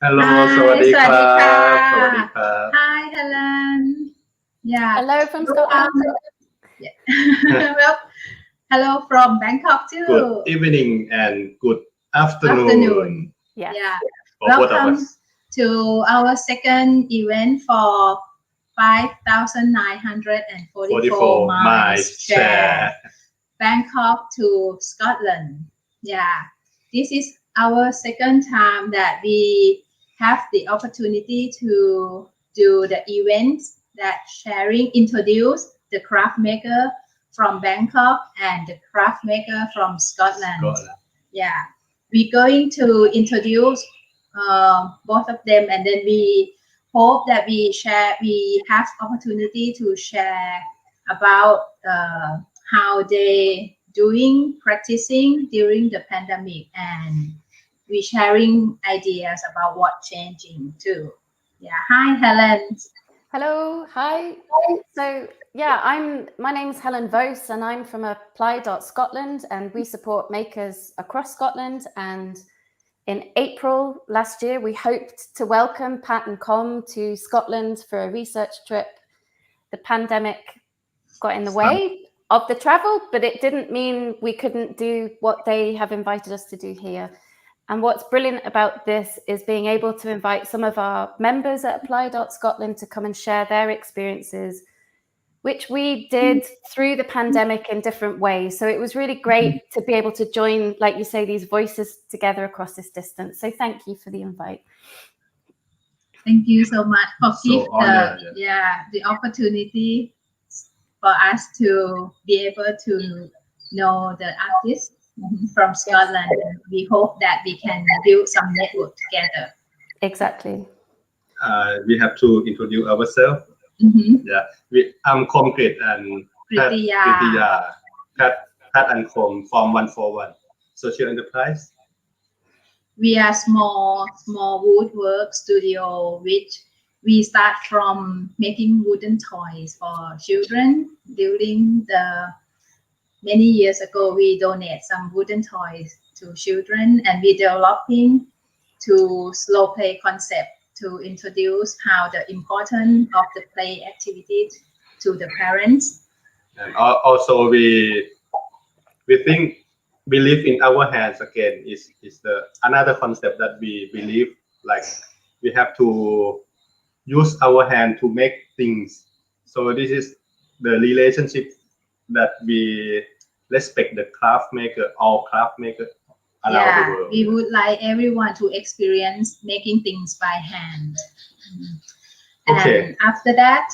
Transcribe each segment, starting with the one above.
Hello, Hi, สวัสดีครั Sawadika. บ สวัสดีครับ Hi, Helen. Yeah. Hello from Welcome. Scotland. Yeah. Well, hello from Bangkok too. Good evening and good afternoon. Afternoon. Yes. Yeah. For both of Welcome us. to our second event for 5,944 44 miles miles share. share. Bangkok to Scotland. Yeah, this is our second time that we have the opportunity to do the events that introduce the craft maker from Bangkok and the craft maker from Scotland. Scotland. Yeah, we're going to introduce both of them, and then we hope that we have opportunity to share about how they practicing during the pandemic, and we sharing ideas about what changing too. Yeah. Hi, Helen. Hello. Hi. So my name's Helen Vos and I'm from Apply.Scotland and we support makers across Scotland. And in April last year, we hoped to welcome Pat and Com to Scotland for a research trip. The pandemic got in the way of the travel, but it didn't mean we couldn't do what they have invited us to do here. And what's brilliant about this is being able to invite some of our members at Apply.Scotland to come and share their experiences, which we did through the pandemic in different ways. So it was really great to be able to join, like you say, these voices together across this distance. So thank you for the invite. Thank you so much for the opportunity for us to be able to know the artists from Scotland. We hope that we can build some network together. Exactly. We have to introduce ourselves. Yeah, I'm Concrete and Pritiya. Pat and Com from 141 Social Enterprise. We are small woodwork studio, which we start from making wooden toys for children. During the many years ago, we donate some wooden toys to children, and we developing to slow play concept to introduce how the importance of the play activity to the parents. And also we think believe in our hands again is another concept that we believe, like we have to use our hand to make things. So this is the relationship that we respect the craft maker, all craft maker around the world. We would like everyone to experience making things by hand. Okay. And after that,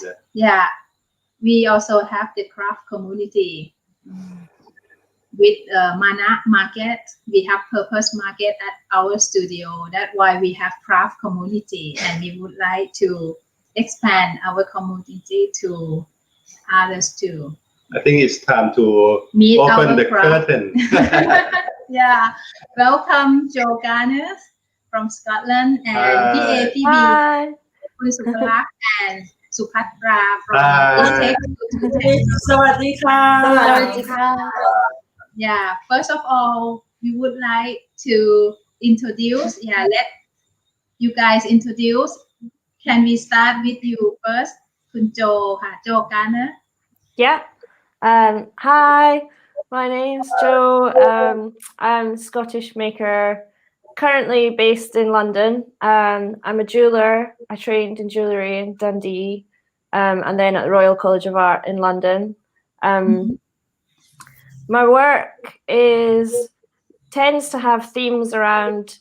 we also have the craft community. With Mana Market, we have purpose market at our studio. That's why we have craft community, and we would like to expand our community to others too. I think it's time to open the curtain. Welcome Joe Garner from Scotland and PAPB, Suparak and Supatra from Sawadika. Yeah, first of all, we would like to introduce, let you guys introduce. Can we start with you first? Kun Jo Garner. Yeah. Hi, my name's Joe. I'm a Scottish maker, currently based in London. I'm a jeweler. I trained in jewellery in Dundee, and then at the Royal College of Art in London. My work tends to have themes around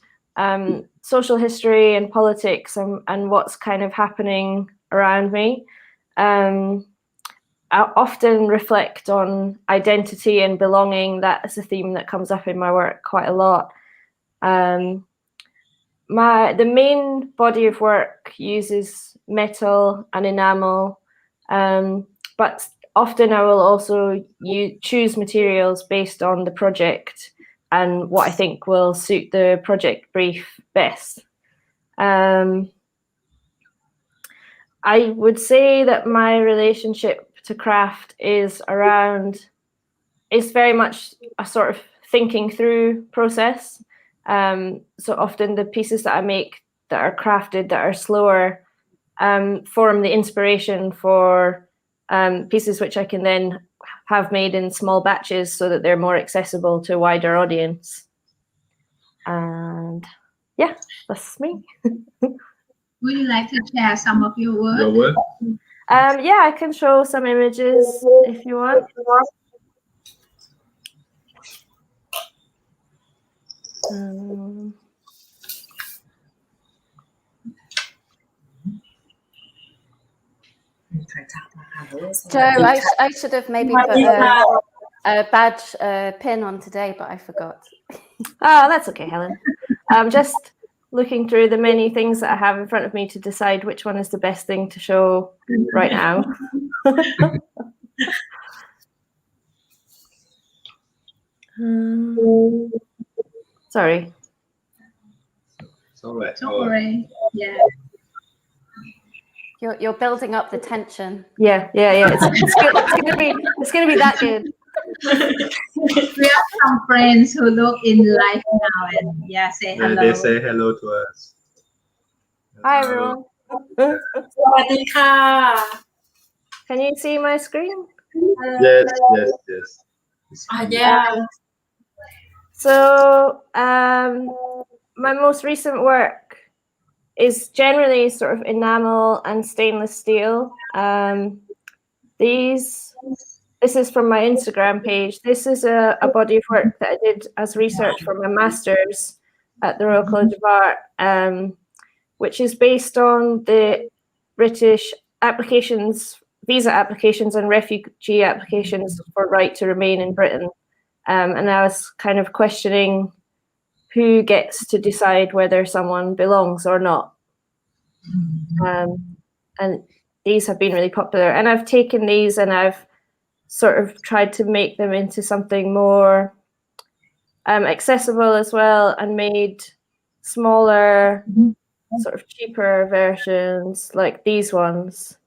social history and politics and what's kind of happening around me. I often reflect on identity and belonging. That's a theme that comes up in my work quite a lot. The main body of work uses metal and enamel, but often I will also choose materials based on the project and what I think will suit the project brief best. I would say that my relationship to craft is very much a sort of thinking through process. So often the pieces that I make, that are crafted, that are slower, form the inspiration for pieces which I can then have made in small batches so that they're more accessible to a wider audience. And yeah, that's me. Would you like to share some of your work? Your work? Yeah, I can show some images if you want. Joe, I should have maybe put a badge pin on today, but I forgot. Oh, that's okay, Helen. I'm just looking through the many things that I have in front of me to decide which one is the best thing to show right now. Sorry. It's all right. Don't worry. Yeah. You're building up the tension. Yeah. It's gonna be that good. We have some friends who look in live now and say hello. They say hello to us. Hi everyone. สวัสดีค่ะ Can you see my screen? Yes. yeah So my most recent work is generally sort of enamel and stainless steel. This is from my Instagram page. This is a body of work that I did as research for my master's at the Royal College of Art, which is based on the British visa applications and refugee applications for right to remain in Britain. And I was kind of questioning who gets to decide whether someone belongs or not. And these have been really popular. And I've taken these and I've sort of tried to make them into something more accessible as well, and made smaller, sort of cheaper versions like these ones.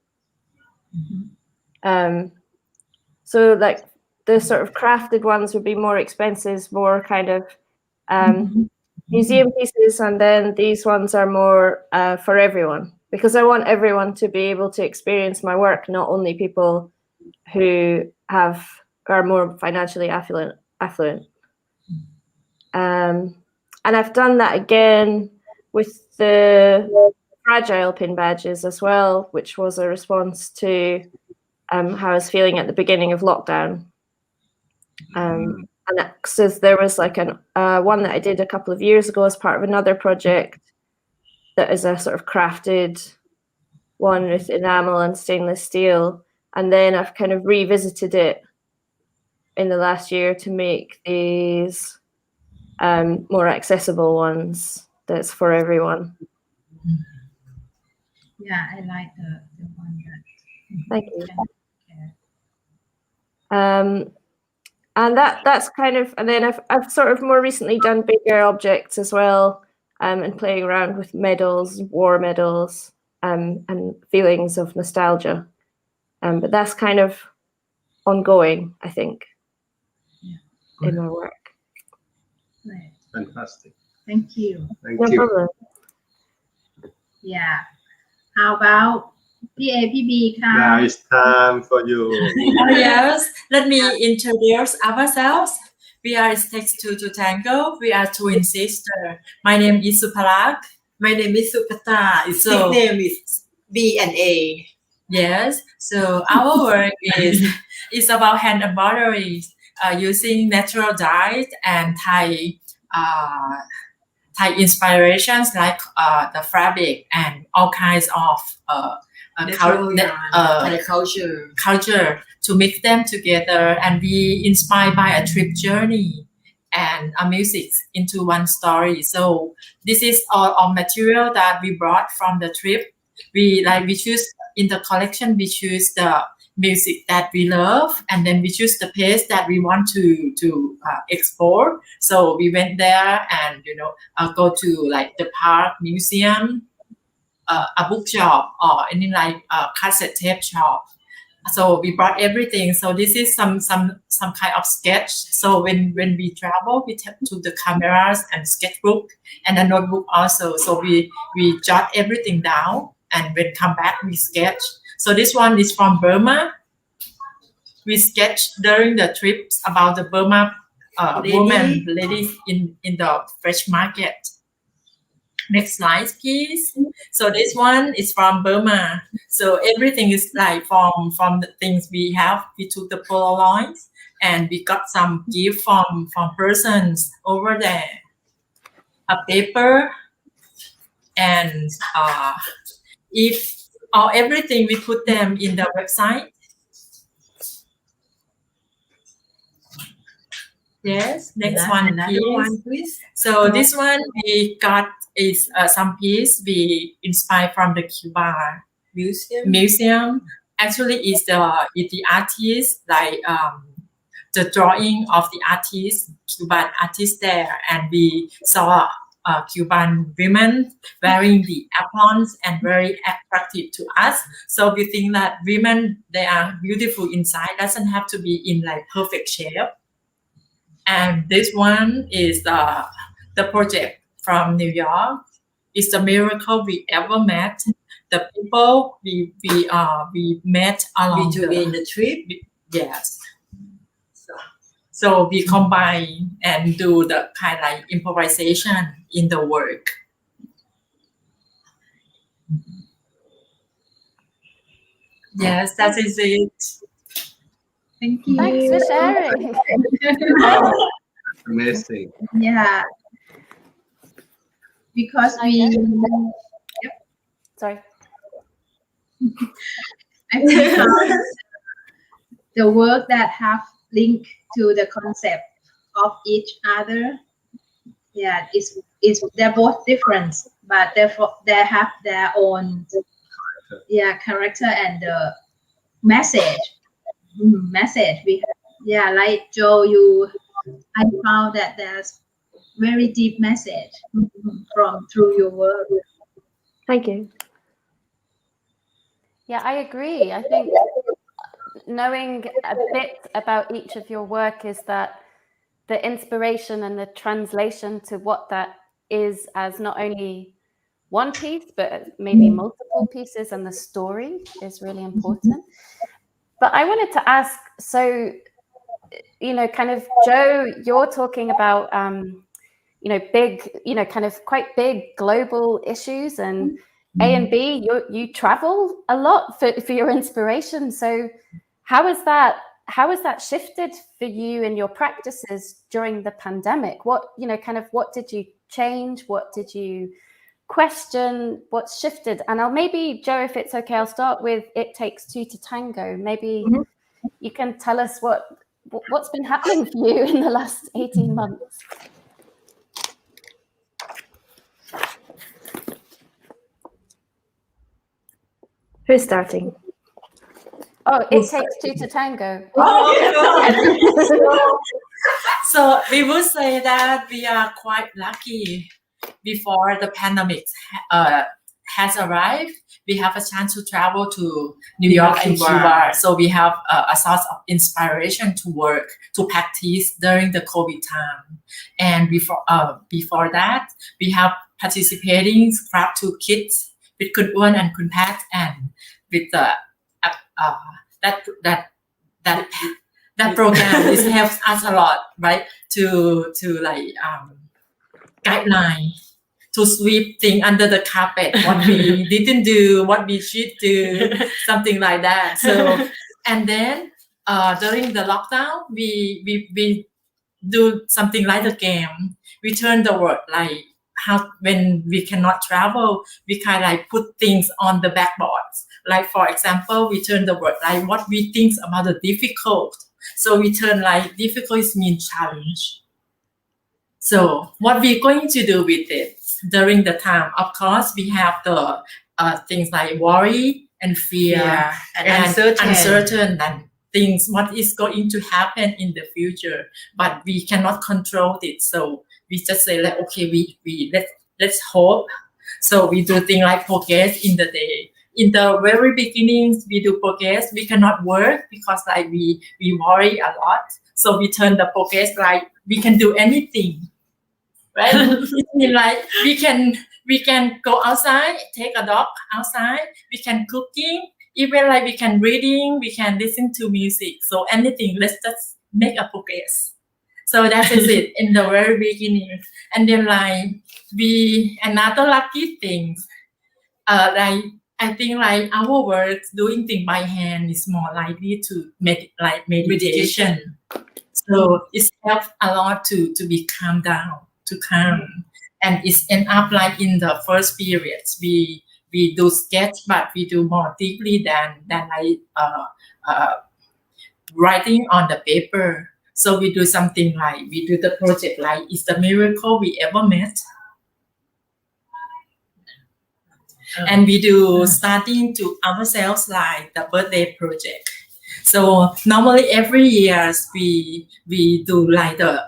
So like the sort of crafted ones would be more expensive, more kind of museum pieces, and then these ones are more for everyone, because I want everyone to be able to experience my work, not only people who are more financially affluent. And I've done that again with the fragile pin badges as well, which was a response to how I was feeling at the beginning of lockdown. And so there was like one that I did a couple of years ago as part of another project that is a sort of crafted one with enamel and stainless steel. And then I've kind of revisited it in the last year to make these more accessible ones that's for everyone. Yeah, I like the one that. Thank you. And that's kind of, and then I've sort of more recently done bigger objects as well, and playing around with medals, war medals, and feelings of nostalgia. But that's kind of ongoing, I think, in my work. Right. Fantastic. Thank you. No problem. Yeah. How about PAPB? Now it's time for you. yes let me introduce ourselves. We are It Takes Two to Tango. We are twin sisters. My name is Supalak. My name is Supata. Its So- nickname is B and A. Yes, so our work is about hand embroidery using natural dyes and Thai inspirations like the fabric and all kinds of Thai culture. to mix them together and be inspired by a trip journey and a music into one story. So this is all material that we brought from the trip. We choose in the collection, we choose the music that we love, and then we choose the place that we want to explore. So we went there and go to like the park, museum, a bookshop, or any like a cassette tape shop. So we brought everything. So this is some kind of sketch. So when we travel, we took the cameras and sketchbook and a notebook also. So we jot everything down, and when come back we sketch. So this one is from Burma. We sketched during the trips about the Burma ladies in the fresh market. Next slide, please. So this one is from Burma. So everything is like from the things we have. We took the Polaroids and we got some gift from persons over there. A paper and everything we put them in the website. Yes, next one, please. So this one we got is some piece we inspired from the Cuba museum. Actually, is the artist, like the drawing of the artist, Cuban artist there, and we saw Cuban women wearing the aprons and very attractive to us. So we think that women, they are beautiful inside, doesn't have to be in like perfect shape. And this one is the project from New York. It's the miracle we ever met. The people we met along the trip. Yes. So we combine and do the kind of like improvisation in the work. Yes, that is it. Thank you. Thanks for sharing. Wow, amazing. Yeah. Because we Sorry. I think the work that have linked to the concept of each other, yeah, is they're both different, but therefore they have their own character and the message. Message we have, like Joe, I found that there's very deep message through your work. Thank you. Yeah, I agree. I think knowing a bit about each of your work is that the inspiration and the translation to what that is as not only one piece, but maybe multiple pieces, and the story is really important. But I wanted to ask, so, kind of, Joe, you're talking about, big, kind of quite big global issues, and A and B, you travel a lot for your inspiration. So how has that shifted for you in your practices during the pandemic? What, what did you change? What did you question? What's shifted? And maybe, Joe, if it's okay, I'll start with It Takes Two to Tango. Maybe you can tell us what's been happening for you in the last 18 months. Who's starting? Oh, It Takes Two to Tango. So we would say that we are quite lucky. Before the pandemic has arrived, we have a chance to travel to New York and Cuba. So we have a source of inspiration to work, to practice during the COVID time. And before that, we have participating Scrap 2 Kids with Kun Uon and Kun Pat, and with that program is helps us a lot, right? To like guideline, to sweep things under the carpet, what we didn't do, what we should do, something like that. So, and then during the lockdown, we do something like the game. We turn the work like how when we cannot travel, we kind of like put things on the backboards. Like for example, we turn the work like what we think about the difficult. So we turn like difficult means challenge. So what we're going to do with it during the time, of course, we have the things like worry and fear and uncertain and things, what is going to happen in the future, but we cannot control it. So we just say like, okay, let's hope. So we do things like progress in the day, in the very beginnings we do progress, we cannot work because like we worry a lot. So we turn the progress like we can do anything, right? It means like we can go outside, take a dog outside, we can cooking, even like we can reading, we can listen to music. So anything, let's just make a progress. So that is it in the very beginning. And then like another lucky thing, like I think like our work doing things by hand is more likely to make like meditation. So it helps a lot to be calm down, to calm. And it's end up like in the first periods, we do sketch, but we do more deeply than like writing on the paper. So we do something like, we do the project like, it's the miracle we ever met. And we do starting to ourselves like the birthday project. So normally every year we do like the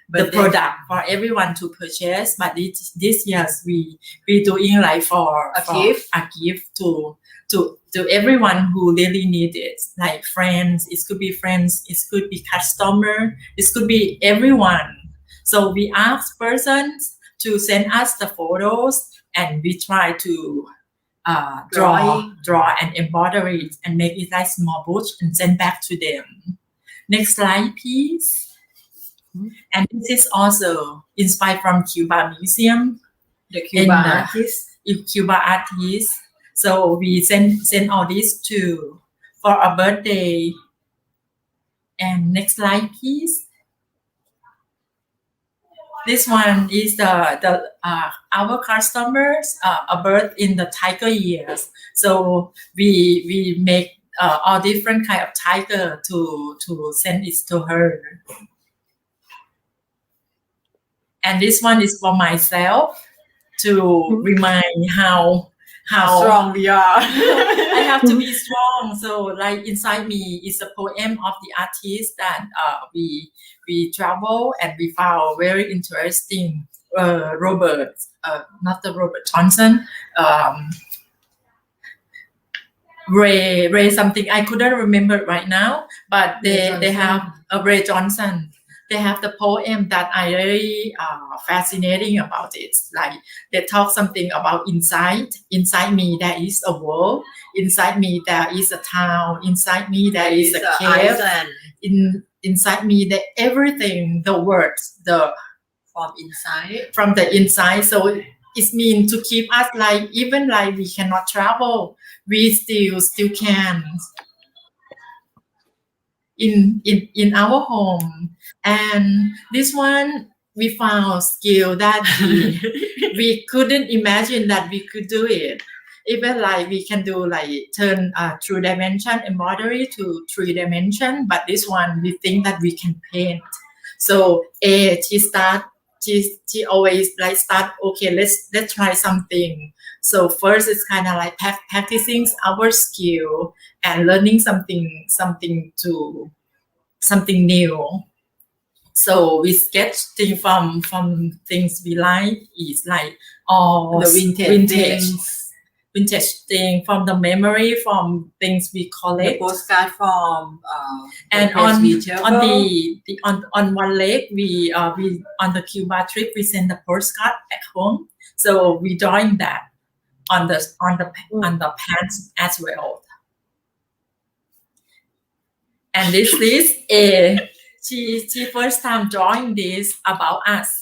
product for everyone to purchase, but this year we doing like for a gift to everyone who really need it, like friends. It could be friends, it could be customer, it could be everyone. So we ask persons to send us the photos, and we try to draw and embroider it and make it like small books and send back to them. Next slide, please. And this is also inspired from Cuba Museum. The Cuba artists. So we send all this for a birthday. And next slide, please. This one is our customers, a birth in the tiger years. So we make all different kind of tiger to send it to her. And this one is for myself to remind how strong we are. I have to be strong. So like inside me is a poem of the artist that we travel and we found very interesting. Robert Johnson, Ray something, I couldn't remember right now, but they have Ray Johnson. They have the poem that I really fascinating about it. Like they talk something about inside me there is a world, inside me there is a town, inside me there is a cave, inside me that everything, the words, from the inside. So it means to keep us like, even like we cannot travel, we still can in our home. And this one we found skill that we couldn't imagine that we could do it. Even like we can do like turn 2-dimension embroidery to 3-dimension, but this one we think that we can paint. So she always like start, okay, let's try something. So first it's kind of like practicing our skill and learning something new. So we sketch things from things we like. It's like all the vintage thing from the memory, from things we collect. The postcard from and on one leg we on the Cuba trip we send the postcard back home. So we drawing that on the pants as well. And this is she first time drawing this about us.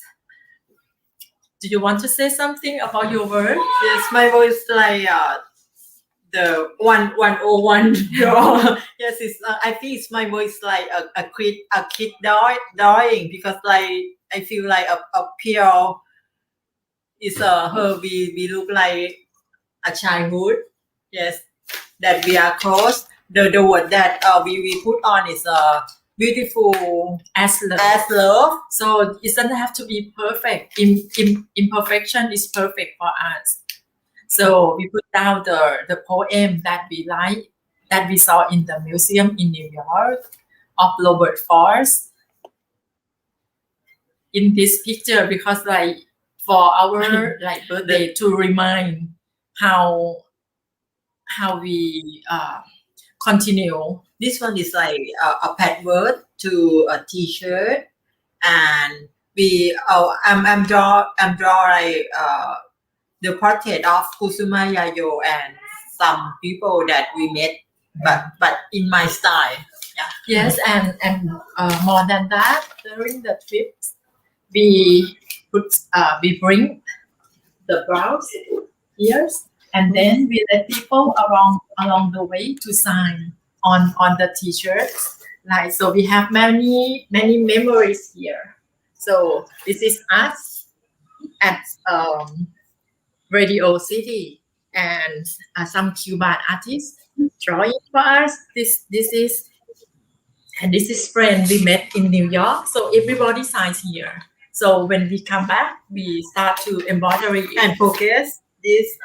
Do you want to say something about your work? Yes, my voice like the 101 draw. Yes, it's I think it's my voice like a kid drawing, because like I feel like a pure is her. We look like a childhood. Yes, that we are close. The word that we put on is beautiful as love. So it doesn't have to be perfect. Imperfection is perfect for us. So we put down the poem that we like, that we saw in the museum in New York of Robert Frost in this picture, because like for our like birthday to remind how how we continue. This one is like a patchwork to a t-shirt, and I'm draw like the portrait of Kusuma Yayo and some people that we met, but in my style. Yes, and more than that, during the trips, we bring the brows here, and then we let people along the way to sign on the t-shirts. Like, so we have many memories here. So this is us at Radio City, and some Cuban artists drawing for us. This is friend we met in New York. So everybody signs here. So when we come back, we start to embroidery And focus this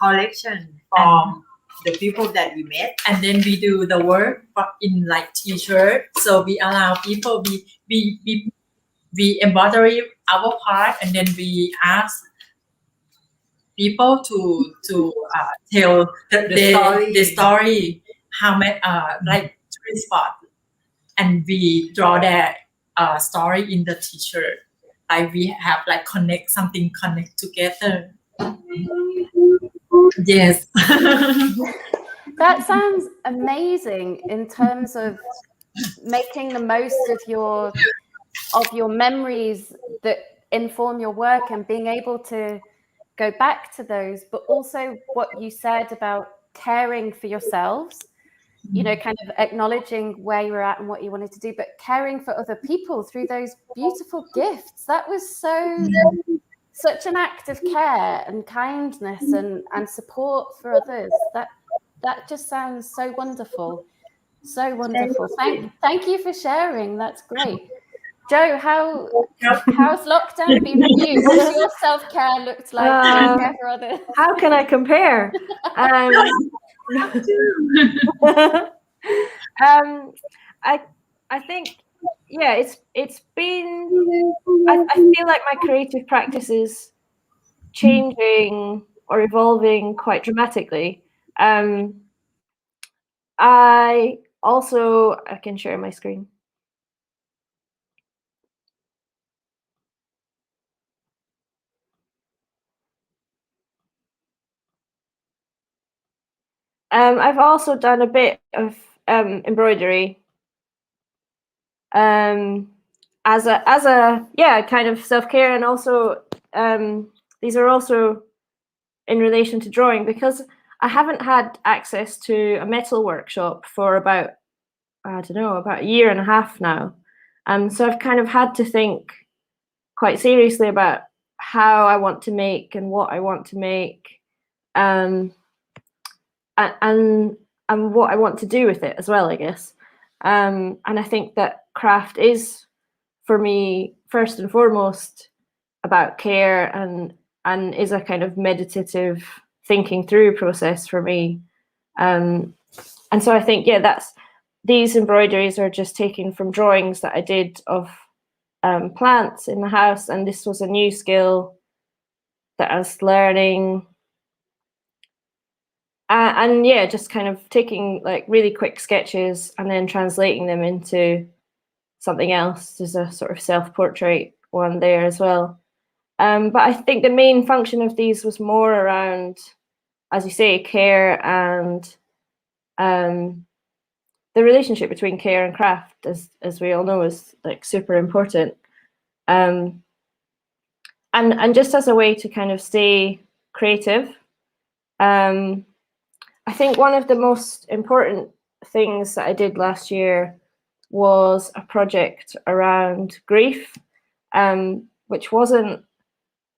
collection from the people that we met. and then we do the work in like t-shirt. So we allow people, we embroidery our part, and then we ask people to tell the story how many like three spot, and we draw their story in the t-shirt. Like we have like connect together. Yes. That sounds amazing in terms of making the most of your memories that inform your work and being able to go back to those, but also what you said about caring for yourselves, kind of acknowledging where you were at and what you wanted to do, but caring for other people through those beautiful gifts. That was such an act of care and kindness and support for others. That just sounds so wonderful. So wonderful. Thank you for sharing. That's great. Joe, how's lockdown been for you? What's your self-care looked like for others? How can I compare? I think, yeah, it's been, I feel like my creative practice is changing or evolving quite dramatically. I can share my screen. I've also done a bit of embroidery as a kind of self-care, and also these are also in relation to drawing, because I haven't had access to a metal workshop for about a year and a half now. So I've kind of had to think quite seriously about how I want to make and what I want to make, and what I want to do with it as well, I guess. And I think that craft is, for me, first and foremost about care, and is a kind of meditative thinking through process for me. And so I think, these embroideries are just taken from drawings that I did of plants in the house, and this was a new skill that I was learning. And just kind of taking like really quick sketches and then translating them into something else. There's a sort of self-portrait one there as well. But I think the main function of these was more around, as you say, care, and the relationship between care and craft, as we all know, is like super important. And just as a way to kind of stay creative. I think one of the most important things that I did last year was a project around grief, which wasn't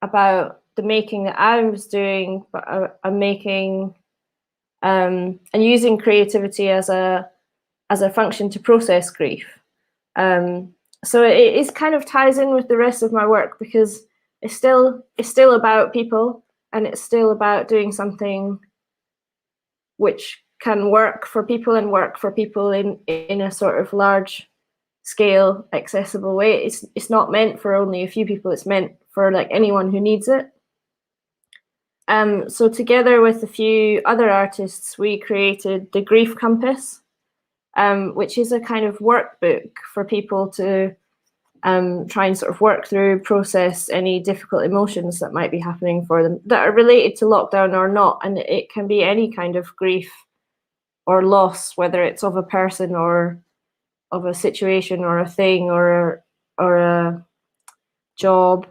about the making that I was doing, but I'm making and using creativity as a function to process grief. So it kind of ties in with the rest of my work, because it's still about people, and it's still about doing something which can work for people, and work for people in a sort of large scale, accessible way. It's not meant for only a few people. It's meant for like anyone who needs it. So together with a few other artists, we created the Grief Compass, which is a kind of workbook for people to try and sort of work through, process any difficult emotions that might be happening for them that are related to lockdown or not. And it can be any kind of grief or loss, whether it's of a person or of a situation or a thing or a job.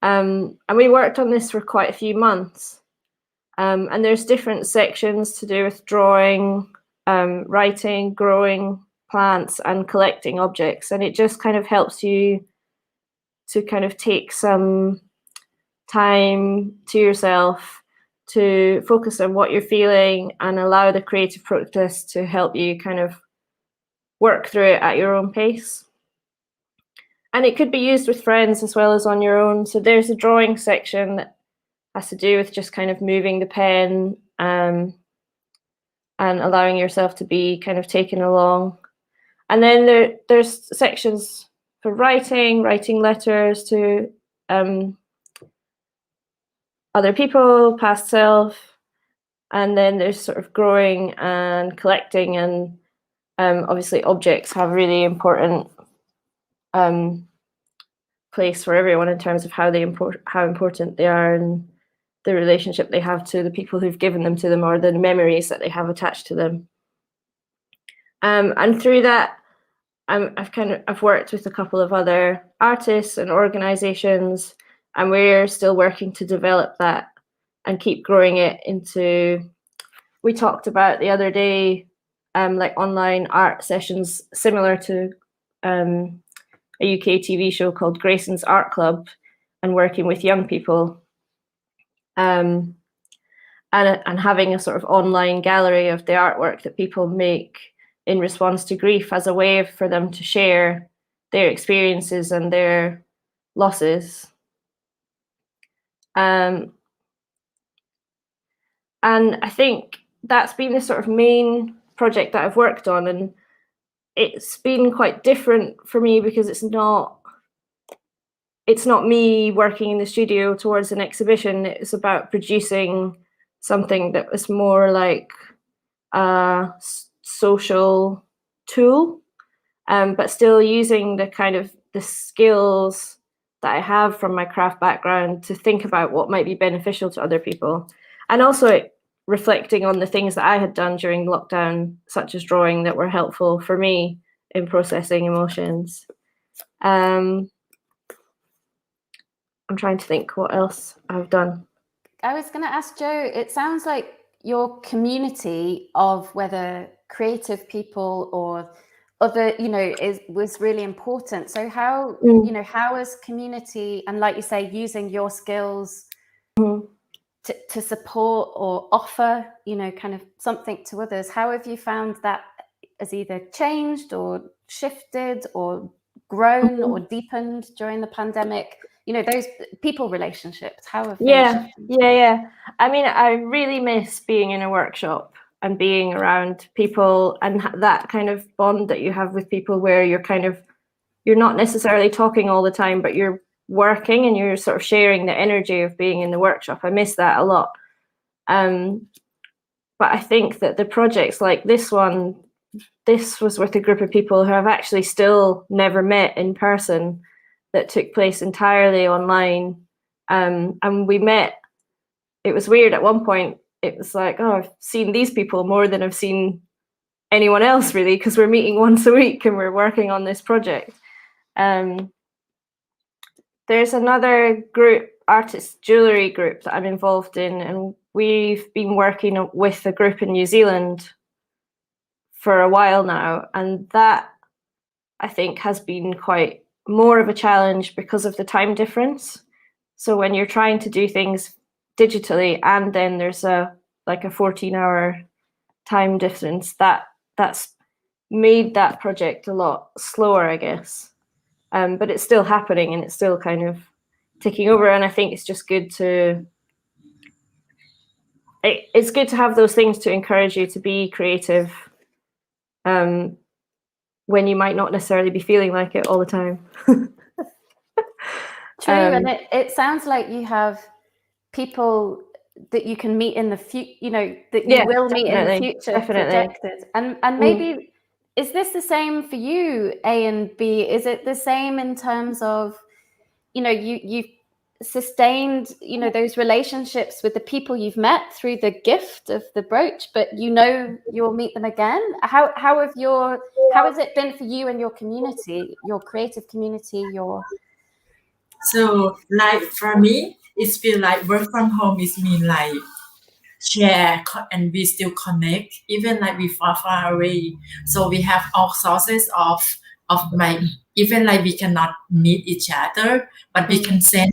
And we worked on this for quite a few months. And there's different sections to do with drawing, writing, growing plants, and collecting objects. And it just kind of helps you to kind of take some time to yourself to focus on what you're feeling and allow the creative process to help you kind of work through it at your own pace. And it could be used with friends as well as on your own. So there's a drawing section that has to do with just kind of moving the pen and allowing yourself to be kind of taken along. And then there's sections for writing letters to other people, past self. And then there's sort of growing and collecting, and obviously objects have a really important place for everyone in terms of how important they are and the relationship they have to the people who've given them to them, or the memories that they have attached to them. And through that, I've worked with a couple of other artists and organizations, and we're still working to develop that and keep growing it into, we talked about the other day, like online art sessions similar to a UK TV show called Grayson's Art Club, and working with young people, and having a sort of online gallery of the artwork that people make in response to grief as a way for them to share their experiences and their losses. And I think that's been the sort of main project that I've worked on, and it's been quite different for me because it's not me working in the studio towards an exhibition. It's about producing something that was more like a social tool, but still using the kind of the skills that I have from my craft background to think about what might be beneficial to other people, and also reflecting on the things that I had done during lockdown, such as drawing, that were helpful for me in processing emotions. I'm trying to think what else I've done. I was going to ask Joe, it sounds like your community of whether creative people or other, was really important. So how, how is community, and like you say, using your skills to support or offer, kind of something to others, how have you found that has either changed or shifted or grown or deepened during the pandemic? Those people relationships, how have they shifted? Yeah. I mean, I really miss being in a workshop and being around people, and that kind of bond that you have with people where you're not necessarily talking all the time, but you're working and you're sort of sharing the energy of being in the workshop. I miss that a lot. But I think that the projects like this one, this was with a group of people who I've actually still never met in person, that took place entirely online. And we met, it was weird at one point. It was like, oh, I've seen these people more than I've seen anyone else, really, because we're meeting once a week and we're working on this project. There's another group, artist jewellery group, that I'm involved in, and we've been working with a group in New Zealand for a while now, and that, I think, has been quite more of a challenge because of the time difference. So when you're trying to do things digitally and then there's a 14-hour time difference, that's made that project a lot slower, I guess. But it's still happening and it's still kind of ticking over. And I think it's just good it's good to have those things to encourage you to be creative when you might not necessarily be feeling like it all the time. True, and it sounds like you have people that you can meet in the future, that you will meet in the future projected. And maybe, is this the same for you, A and B? Is it the same in terms of, you've sustained, those relationships with the people you've met through the gift of the brooch, but you'll meet them again? How has it been for you and your community, your creative community, So like for me, it's feel like work from home is mean like share and we still connect, even like we far away. So we have all sources of like, even like we cannot meet each other, but we can send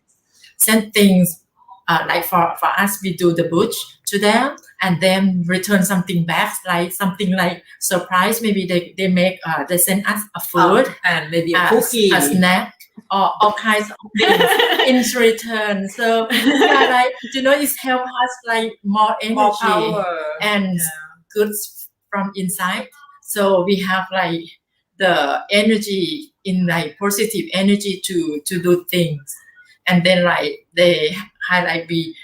things, like for us, we do the butch to them and then return something back, like something like surprise. Maybe they make, they send us a food and maybe a cookie, a snack, or all kinds of things in return. So like, it's help us like more energy and goods from inside. So we have like the energy in like positive energy to do things. And then like they highlight we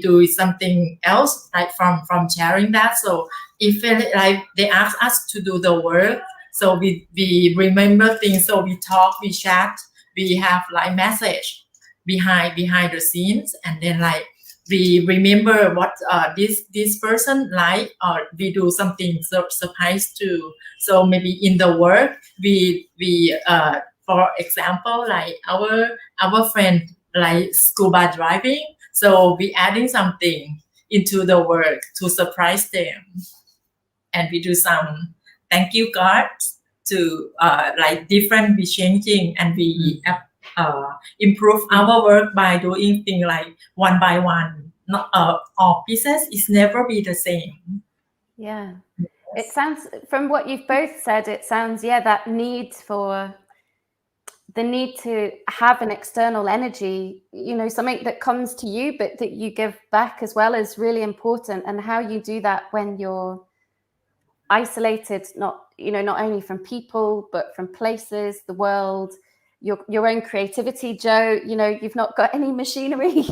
do something else like from sharing that. So if like they ask us to do the work, so we remember things. So we talk, we chat, we have like message behind the scenes, and then like we remember what this person like, or we do something surprise too. So maybe in the work we for example, like our friend like scuba diving, so we adding something into the work to surprise them, and we do some thank you cards to like different we changing, and we improve our work by doing things like one by one. Not all pieces is never be the same. Yeah, it sounds, from what you've both said, it sounds that the need to have an external energy, something that comes to you but that you give back as well, is really important. And how you do that when you're isolated, not only from people but from places, the world, your own creativity, Joe, you've not got any machinery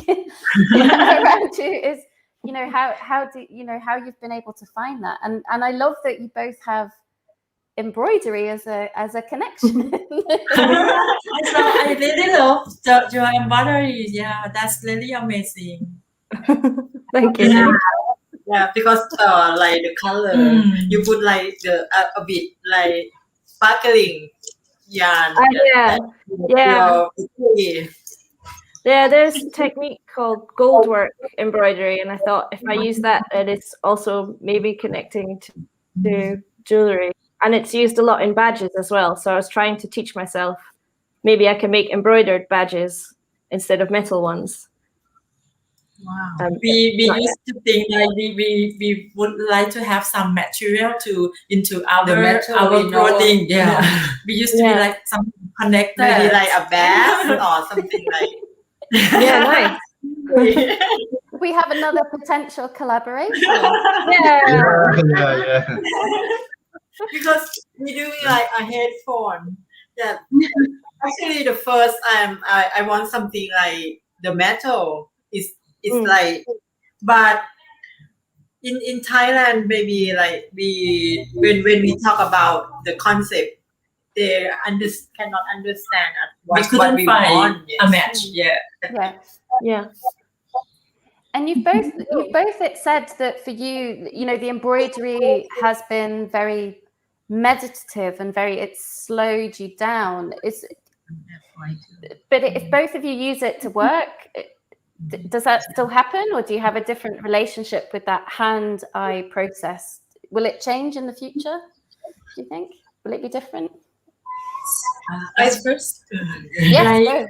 around you, is how you've been able to find that. And I love that you both have embroidery as a connection. So I really love your embroidery. Yeah, that's really amazing. Thank you. Yeah, because like the color, you put like the a bit like sparkling yarn. Yeah, there's a technique called gold work embroidery, and I thought if I use that, it is also maybe connecting to jewelry, and it's used a lot in badges as well. So I was trying to teach myself maybe I can make embroidered badges instead of metal ones. Wow. We used to think like we would like to have some material into our clothing. Yeah. We used to be like some connected, maybe like a bag or something like. Yeah, nice. We have another potential collaboration. Yeah. Because we're doing like a headphone. Yeah. Actually, the first I want something like the metal. It's like, but in Thailand, maybe like when we talk about the concept, they cannot understand we couldn't find a match. Yeah. And you've both said that for you, the embroidery has been very meditative and it's slowed you down. But if both of you use it to work, does that still happen, or do you have a different relationship with that hand-eye process? Will it change in the future, do you think? Will it be different? I first. Yes.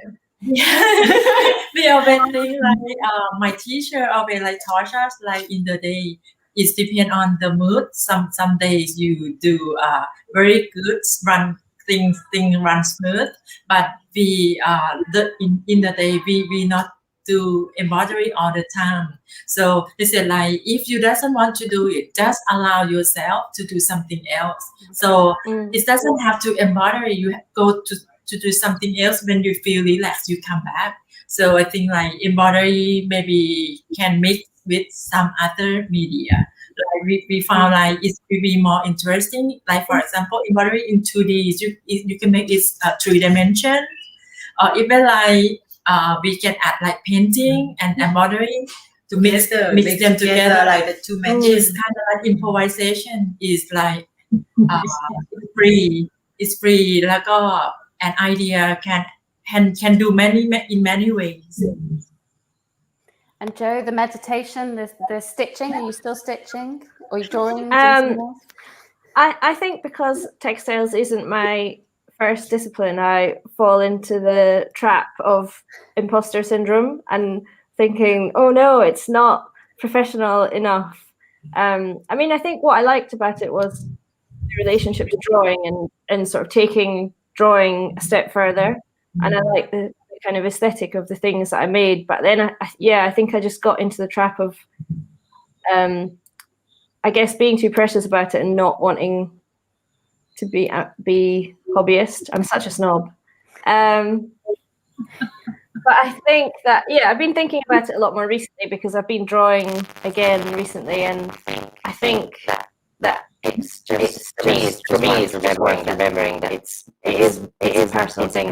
We always think like my teacher always like taught us like in the day. It depends on the mood. Some days you do very good, things run smooth, but we in the day we not do embroidery all the time. So they said like, if you doesn't want to do it, just allow yourself to do something else. So it doesn't have to embroidery. You go to do something else when you feel relaxed. You come back. So I think like embroidery maybe can mix with some other media. Like we found like it will be more interesting. Like for example, embroidery in 2D, you can make it 3 dimension, or even like we can add like painting and embroidery to mix them together. like the two matches. It's kind of like improvisation. Is like it's free. It's free. แล้วก็ an idea can do in many ways. And Joe, the meditation, the stitching, are you still stitching or you drawing? I think because textiles isn't my first discipline, I fall into the trap of imposter syndrome and thinking, oh no, it's not professional enough. I mean, I think what I liked about it was the relationship to drawing and sort of taking drawing a step further. And I like the kind of aesthetic of the things that I made. But then, I think I just got into the trap of, I guess, being too precious about it and not wanting to be hobbyist. I'm such a snob. But I think that, I've been thinking about it a lot more recently because I've been drawing again recently. And I think that it's remembering that it is a personal thing,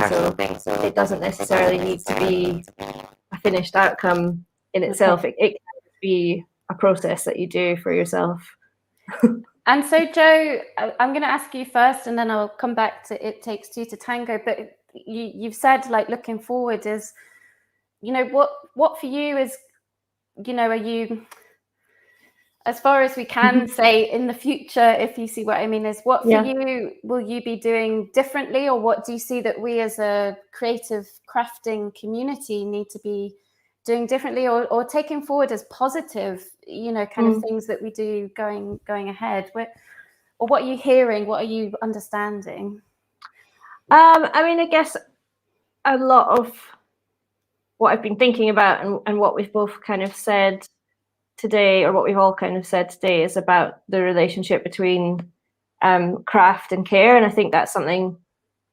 so it doesn't necessarily need to be a finished outcome in itself. It can be a process that you do for yourself. And so, Joe, I'm going to ask you first, and then I'll come back to It Takes Two to Tango. But you've said, like, looking forward is, what for you is, are you, as far as we can say in the future, if you see what I mean, is what for you will you be doing differently, or what do you see that we as a creative crafting community need to be doing differently or taking forward as positive, kind of things that we do going ahead? Or what are you hearing? What are you understanding? I mean, I guess a lot of what I've been thinking about and what we've both kind of said today, or what we've all kind of said today, is about the relationship between craft and care. And I think that's something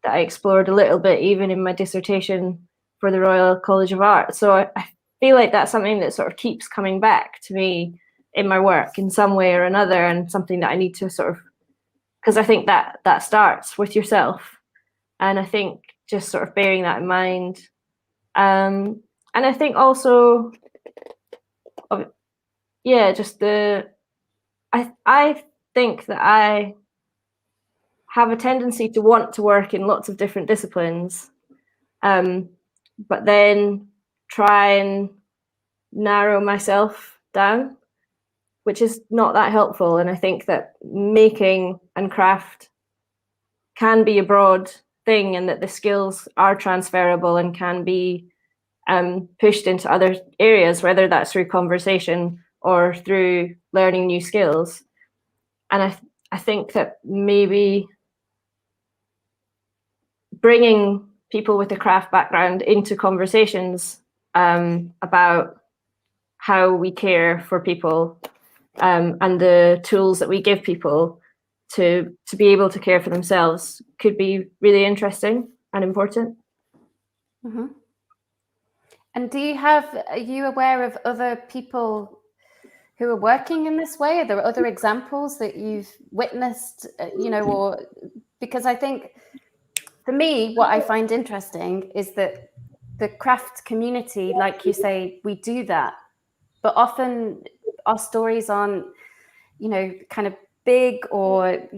that I explored a little bit even in my dissertation for the Royal College of Art. So I feel like that's something that sort of keeps coming back to me in my work in some way or another, and something that I need to sort of, because I think that starts with yourself. And I think just sort of bearing that in mind. And I think also, just I think that I have a tendency to want to work in lots of different disciplines, but then try and narrow myself down, which is not that helpful. And I think that making and craft can be a broad thing, and that the skills are transferable and can be pushed into other areas, whether that's through conversation or through learning new skills. And I think that maybe bringing people with a craft background into conversations about how we care for people and the tools that we give people to be able to care for themselves could be really interesting and important. Mm-hmm. And are you aware of other people who are working in this way? Are there other examples that you've witnessed, or because I think for me, what I find interesting is that the craft community, like you say, we do that, but often our stories aren't, kind of big or,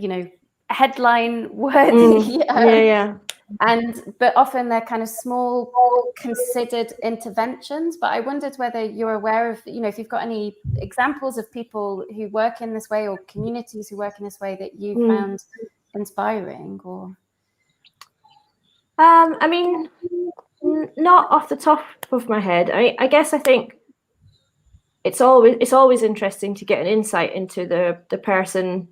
headline worthy. But often they're kind of small, considered interventions. But I wondered whether you're aware of, if you've got any examples of people who work in this way, or communities who work in this way that you found inspiring, or. I mean, not off the top of my head. I guess I think it's always interesting to get an insight into the person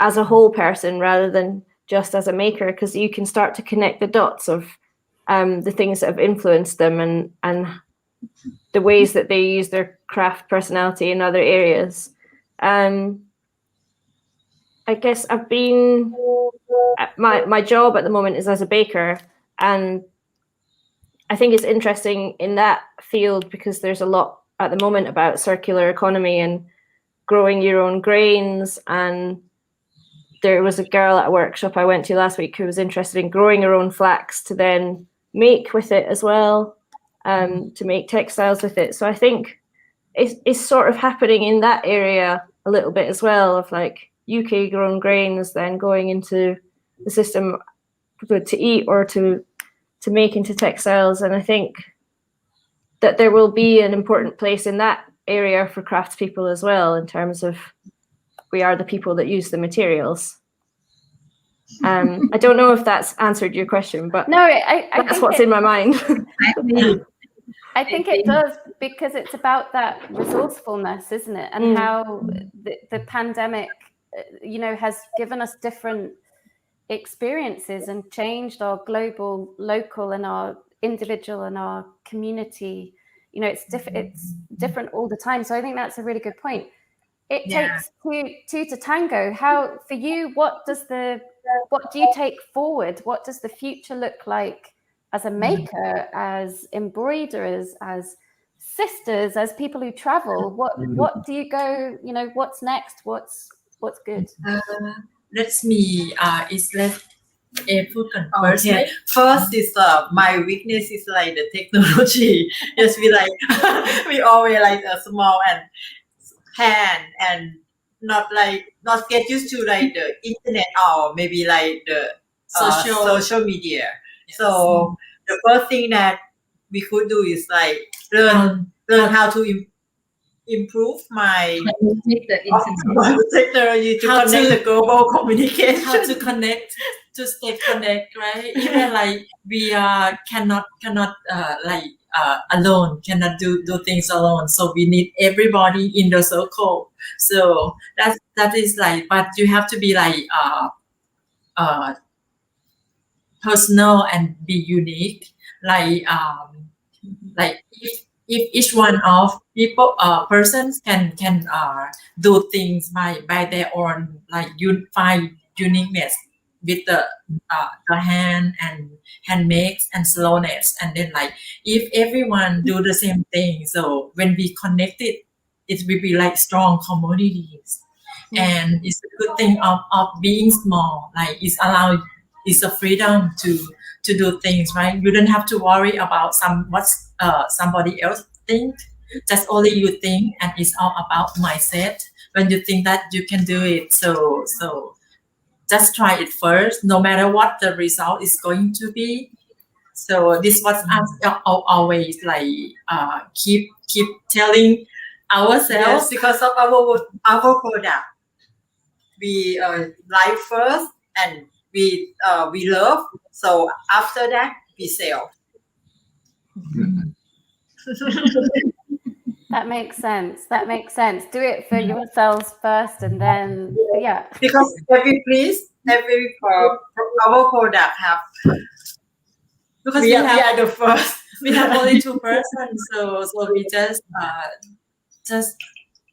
as a whole person, rather than just as a maker, because you can start to connect the dots of the things that have influenced them and the ways that they use their craft personality in other areas. I guess I've been, my job at the moment is as a baker, and I think it's interesting in that field because there's a lot at the moment about circular economy and growing your own grains. And there was a girl at a workshop I went to last week who was interested in growing her own flax to then make with it as well, to make textiles with it. So I think it's sort of happening in that area a little bit as well, of like UK grown grains then going into the system to eat or to make into textiles. And I think that there will be an important place in that area for craftspeople as well, in terms of we are the people that use the materials. I don't know if that's answered your question, but No, I that's what's in my mind. I think it does, because it's about that resourcefulness, isn't it? And how the pandemic, has given us different experiences and changed our global, local, and our individual and our community. It's different all the time. So I think that's a really good point. It takes two to tango. How, for you, what do you take forward? What does the future look like as a maker, as embroiderers, as sisters, as people who travel? What do you go, what's next? What's good? Let me let put on first. Okay. First is my weakness is like the technology. Yes, we always like a small and hand and not get used to like the internet or maybe like the social media. Yes. So the first thing that we could do is like learn how to improve my technology to connect the global communication. How to connect, to stay connect, right? Even like we cannot alone, cannot do things alone. So we need everybody in the circle. So that is like, but you have to be like personal and be unique. Like if each one of people persons can do things by their own, like find uniqueness with the hand and handmakes and slowness, and then like if everyone do the same thing, so when we connect it will be like strong communities. And it's a good thing of being small, like it's a freedom to do things, right? You don't have to worry about what's somebody else think. Just only you think, and it's all about mindset. When you think that you can do it, so just try it first, no matter what the result is going to be. So this was always like keep telling ourselves. Yes, because of our product, we like first and we love. So after that, we sell. That makes sense. Do it for yourselves first, and then Because every our product have. Because we are the first. We have only 2 persons, so we just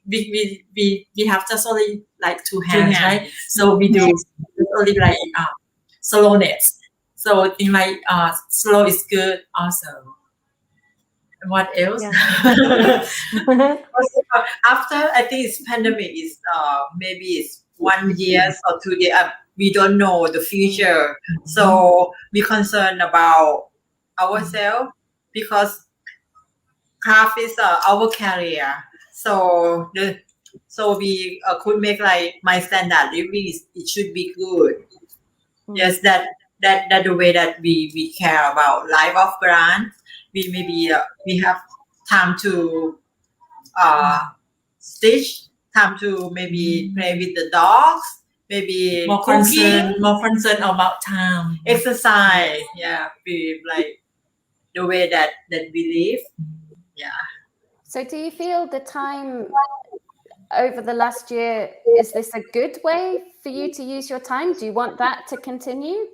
we have just only like 2 hands, right? So we do only like slowness. So I think like slow is good also. What else? Yeah. After, I think it's pandemic is maybe it's 1 year or 2 years. We don't know the future, so we concerned about ourselves because craft is our career. So we could make like my standard living it should be good. Yes, that the way that we care about life of brand. We maybe we have time to stitch, time to maybe play with the dogs, maybe more concern about time, exercise. Yeah, we like the way that we live. Yeah. So do you feel the time over the last year, is this a good way for you to use your time? Do you want that to continue?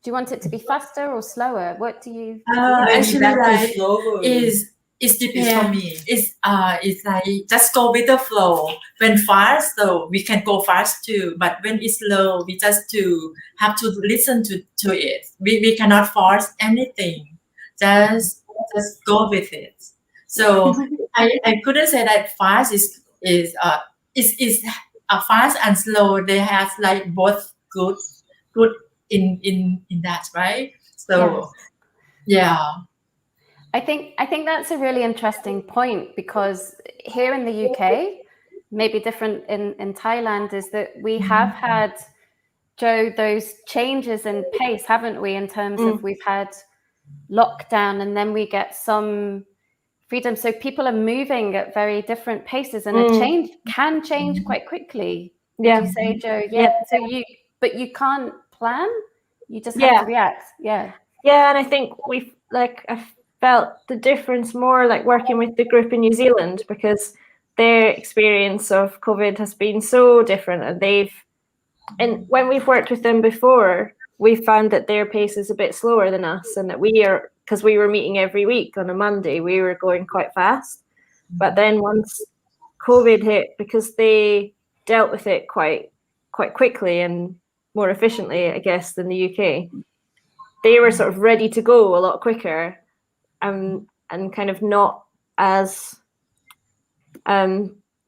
Do you want it to be faster or slower? What do you? Actually, like it depends for me. It's like just go with the flow. When fast, so we can go fast too. But when it's slow, we just have to listen to it. We cannot force anything. Just go with it. So I couldn't say that fast is fast and slow. They have like both good in that, right? So yeah. I think that's a really interesting point, because here in the UK, maybe different in Thailand, is that we have had, Joe, those changes in pace, haven't we, in terms of we've had lockdown and then we get some freedom. So people are moving at very different paces, and a change can change quite quickly. Yeah. Would you say, Joe? Yeah. So you can't plan. You just have to react. Yeah. Yeah, and I think I felt the difference more like working with the group in New Zealand, because their experience of COVID has been so different, and when we've worked with them before, we found that their pace is a bit slower than us, and that because we were meeting every week on a Monday, we were going quite fast. But then once COVID hit, because they dealt with it quite quickly and more efficiently, I guess, than the UK, they were sort of ready to go a lot quicker, and kind of not as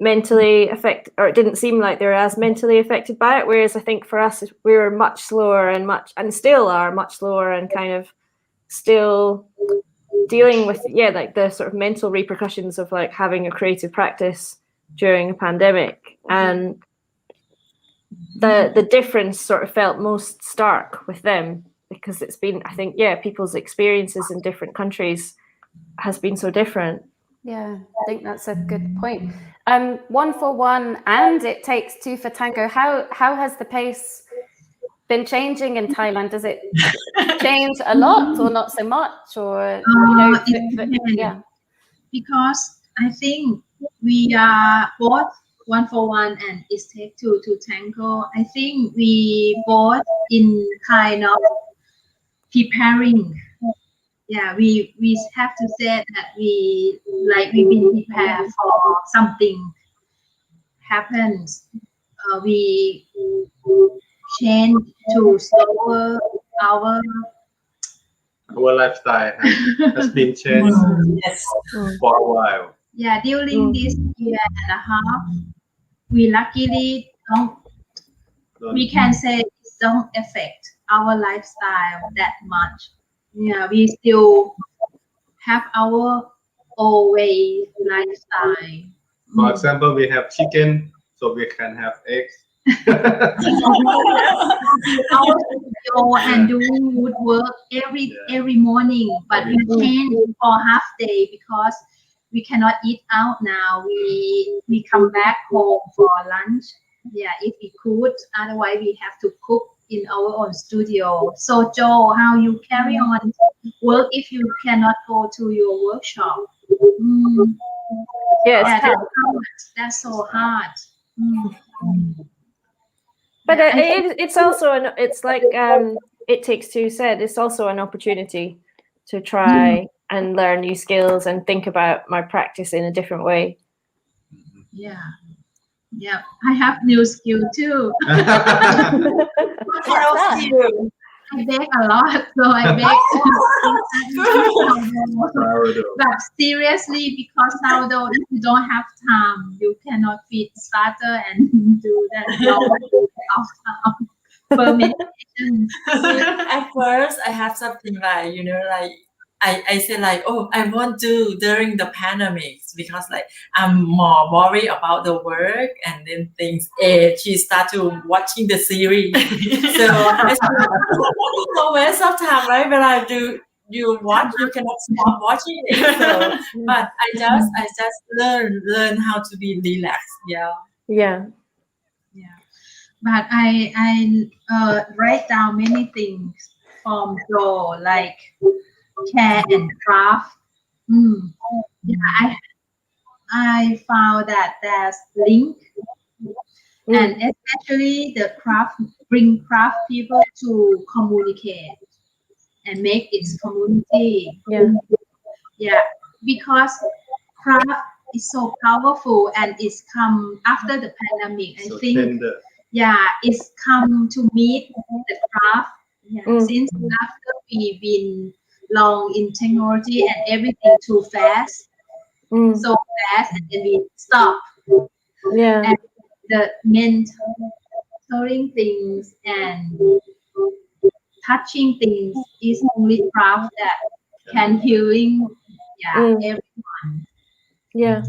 mentally affected, or it didn't seem like they were as mentally affected by it. Whereas I think for us, we were much slower and still are much slower, and kind of still dealing with like the sort of mental repercussions of like having a creative practice during a pandemic. And the difference sort of felt most stark with them, because it's been, I think, people's experiences in different countries has been so different. Yeah, I think that's a good point. 1 for 1 and It Takes 2 for Tango. How has the pace been changing in Thailand? Does it change a lot or not so much? Or because I think we are both 1 for 1 and It Takes 2 to Tango. I think we both in kind of preparing. Yeah, we have to say that we've been prepared for something happens. We change to slower. Our lifestyle has been changed for a while. Yeah, during this year and a half, we luckily we can say it don't affect our lifestyle that much. Yeah, we still have our old way lifestyle. For example, we have chicken, so we can have eggs. Our studio and doing woodwork every morning, but we change for half day because we cannot eat out now. We come back home for lunch. Yeah, if we could, otherwise we have to cook in our own studio. So Joe, how you carry on work if you cannot go to your workshop? Yes, that's so hard. But it's also it's like It Takes 2 said, it's also an opportunity to try and learn new skills and think about my practice in a different way. Yeah, I have new skill too. I bake a lot, so I bake. But seriously, because sourdough, if you don't have time, you cannot feed starter and do that fermentation. At first, I have something like, I say like, oh, I won't do during the pandemics because like I'm more worried about the work and then things. She start to watching the series, so I said, no waste of time, right? When I do you watch, you cannot stop watching it. So, but I just learn how to be relaxed. Yeah. But I write down many things from Joe, like care and craft. Yeah, I found that there's link, and especially the bring craft people to communicate and make its community. Yeah, because craft is so powerful and it's come after the pandemic. I think tender. It's come to meet the craft. Since after we've been long in technology and everything too fast. so fast, and then we stop. Yeah. And the mentoring things and touching things is only craft that can healing everyone. Yeah.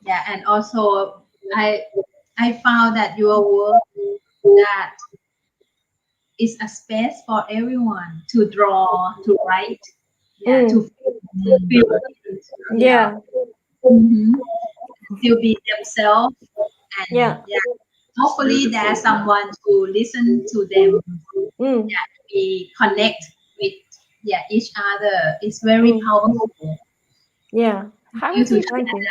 Yeah, and also I found that your work that is a space for everyone to draw, to write, to feel it, Yeah. to be themselves, and Yeah. hopefully there's someone to listen to them. We connect with each other. It's very powerful. Yeah. How You have you to Thank you.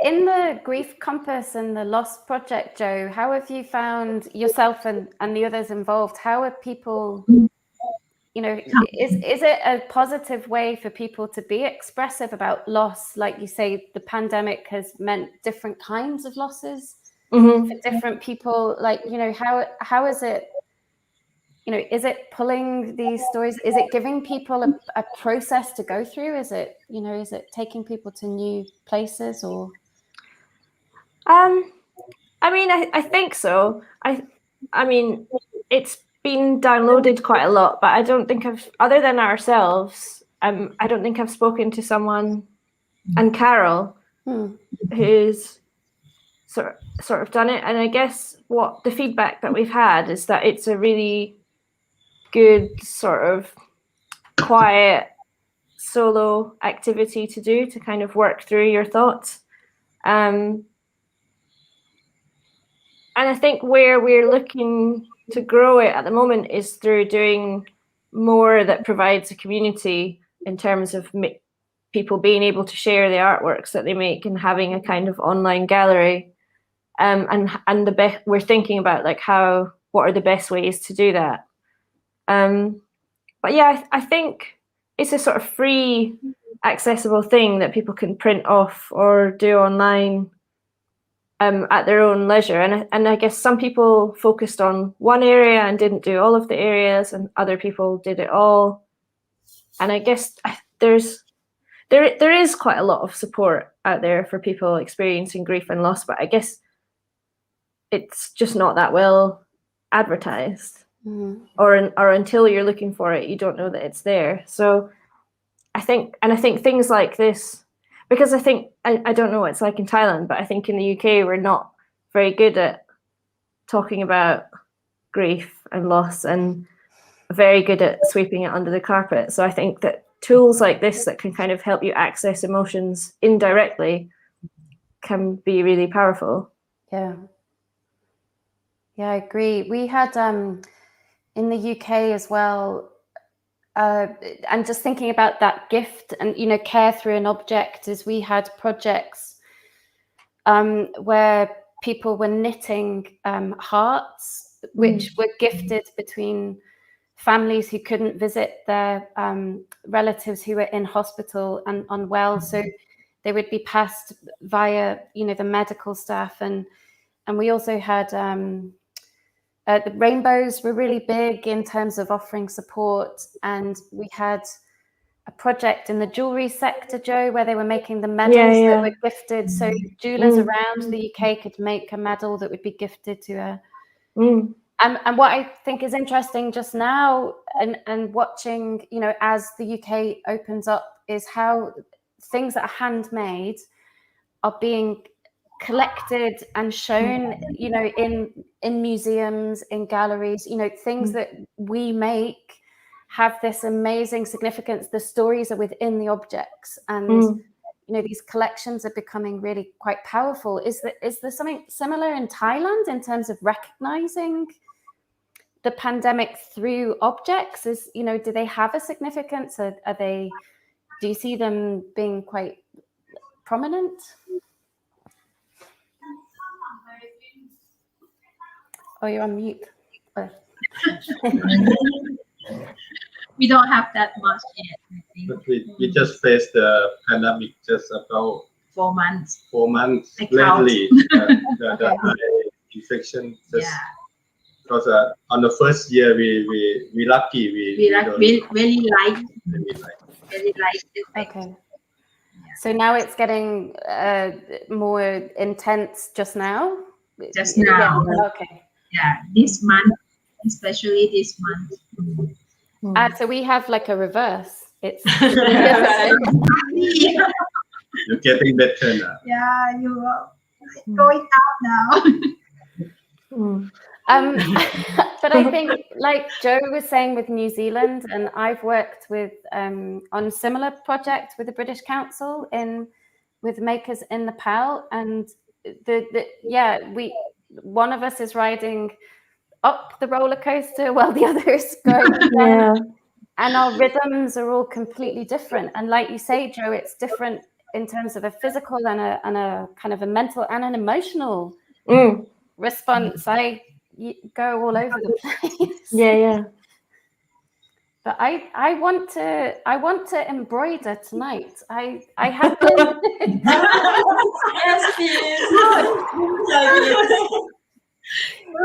in the Grief Compass and the Loss Project, Joe, how have you found yourself and the others involved? How are people, you know, is it a positive way for people to be expressive about loss? Like you say, the pandemic has meant different kinds of losses for different people. Like, you know, how is it, you know, is it pulling these stories? Is it giving people a process to go through? Is it, you know, is it taking people to new places or? I mean, I think so. I mean, it's been downloaded quite a lot, but I don't think other than ourselves, I don't think I've spoken to someone, and Carol, who's sort of done it. And I guess what the feedback that we've had is that it's a really good sort of quiet solo activity to do, to kind of work through your thoughts. And I think where we're looking to grow it at the moment is through doing more that provides a community in terms of people being able to share the artworks that they make and having a kind of online gallery. And we're thinking about like what are the best ways to do that. But yeah, I think it's a sort of free, accessible thing that people can print off or do online at their own leisure. And I guess some people focused on one area and didn't do all of the areas, and other people did it all. And I guess there is quite a lot of support out there for people experiencing grief and loss, but I guess it's just not that well advertised. Or until you're looking for it, you don't know that it's there. So I think things like this, because I think I don't know what it's like in Thailand, but I think in the UK we're not very good at talking about grief and loss, and very good at sweeping it under the carpet. So I think that tools like this that can kind of help you access emotions indirectly can be really powerful. Yeah, I agree. We had in the UK as well, and just thinking about that gift and, you know, care through an object, is we had projects where people were knitting hearts, which were gifted between families who couldn't visit their relatives who were in hospital and unwell. So they would be passed via, you know, the medical staff. And we also had the rainbows were really big in terms of offering support. And we had a project in the jewelry sector, Joe, where they were making the medals that were gifted. So jewelers around the UK could make a medal that would be gifted to a... And what I think is interesting just now and watching, you know, as the UK opens up, is how things that are handmade are being collected and shown, you know, in museums, in galleries. You know, things that we make have this amazing significance. The stories are within the objects, and you know, these collections are becoming really quite powerful. Is there something similar in Thailand in terms of recognizing the pandemic through objects? Is, you know, do they have a significance? Are they, do you see them being quite prominent? Oh, you're on mute. Oh. We don't have that much yet, I think. But we just faced the pandemic just about 4 months. 4 months I count. lately. The infection just because on the first year we lucky we really like. very light effect. Okay. So now it's getting more intense just now? Just now. Yeah. Okay. Yeah, this month, especially this month. So we have like a reverse. It's You're getting better now. Yeah, you are going out now. But I think, like Joe was saying with New Zealand, and I've worked with on similar project with the British Council with makers in Nepal, and one of us is riding up the roller coaster while the other is going down, and our rhythms are all completely different. And like you say, Joe, it's different in terms of a physical and a kind of a mental and an emotional response. You go all over the place. Yeah. But I want to embroider tonight. I have been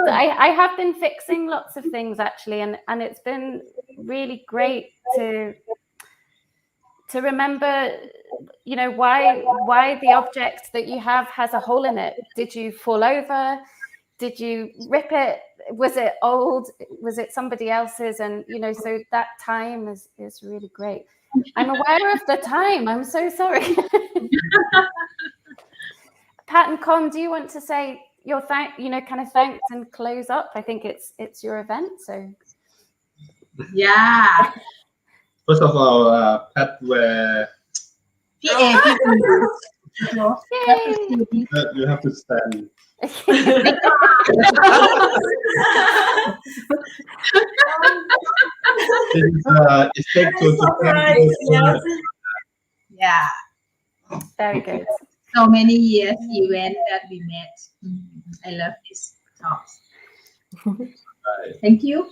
I have been fixing lots of things actually, and it's been really great to remember, you know, why the object that you have has a hole in it. Did you fall over? Did you rip it? Was it old? Was it somebody else's? And, you know, so that time is really great. I'm aware of the time. I'm so sorry. Pat and Con, do you want to say your kind of thanks and close up? I think it's your event, so. Yeah. First of all, Pat, where you have to stand. It's take to Yeah. Very good. So many years event that we met. I love this talks. Thank you.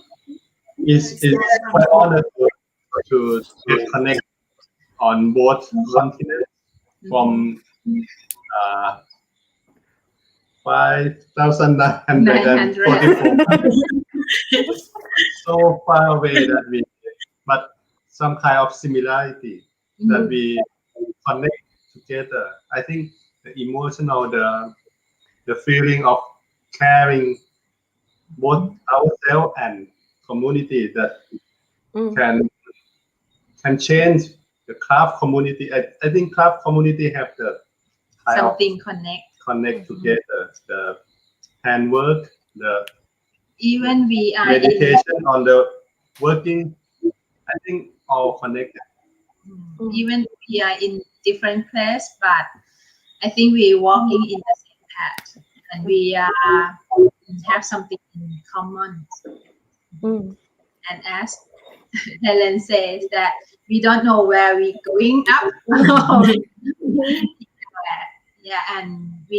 It's quite honor to connect on both continents from 5,944. So far away that but some kind of similarity that we connect together. I think the emotional, the feeling of caring both ourselves and community that can change the craft community. I think craft community have the kind something of connect together, the handwork, the even we are meditation on the working. I think all connected. Even we are in different place, but I think we walking in the same path, and we have something in common. And as Helen says that we don't know where we're going up. Yeah, and I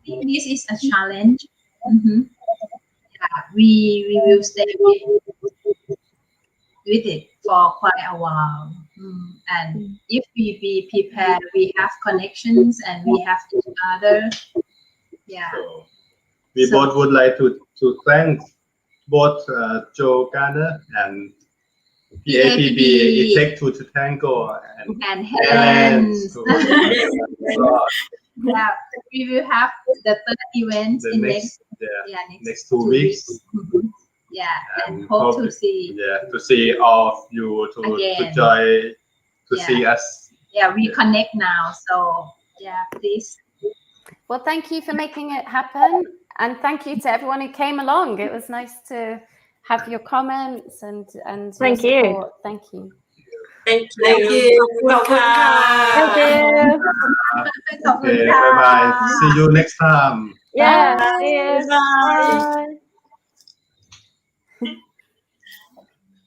think this is a challenge. Yeah, we will stay with it for quite a while. And if we be prepared, we have connections and we have each other. Yeah. So we both would like to thank both Joe Garner and PAPB Take Two to Tango and Helen. Yeah, we will have the third event in next 2 weeks. Yeah, and hope to see. Yeah, to see all of you to join to see us. Yeah, we connect now. So yeah, please. Well, thank you for making it happen, and thank you to everyone who came along. It was nice to have your comments and thank your you. support. Thank you. Thank you. Thank you. Okay, bye bye. See you next time. Yeah. See you. Bye.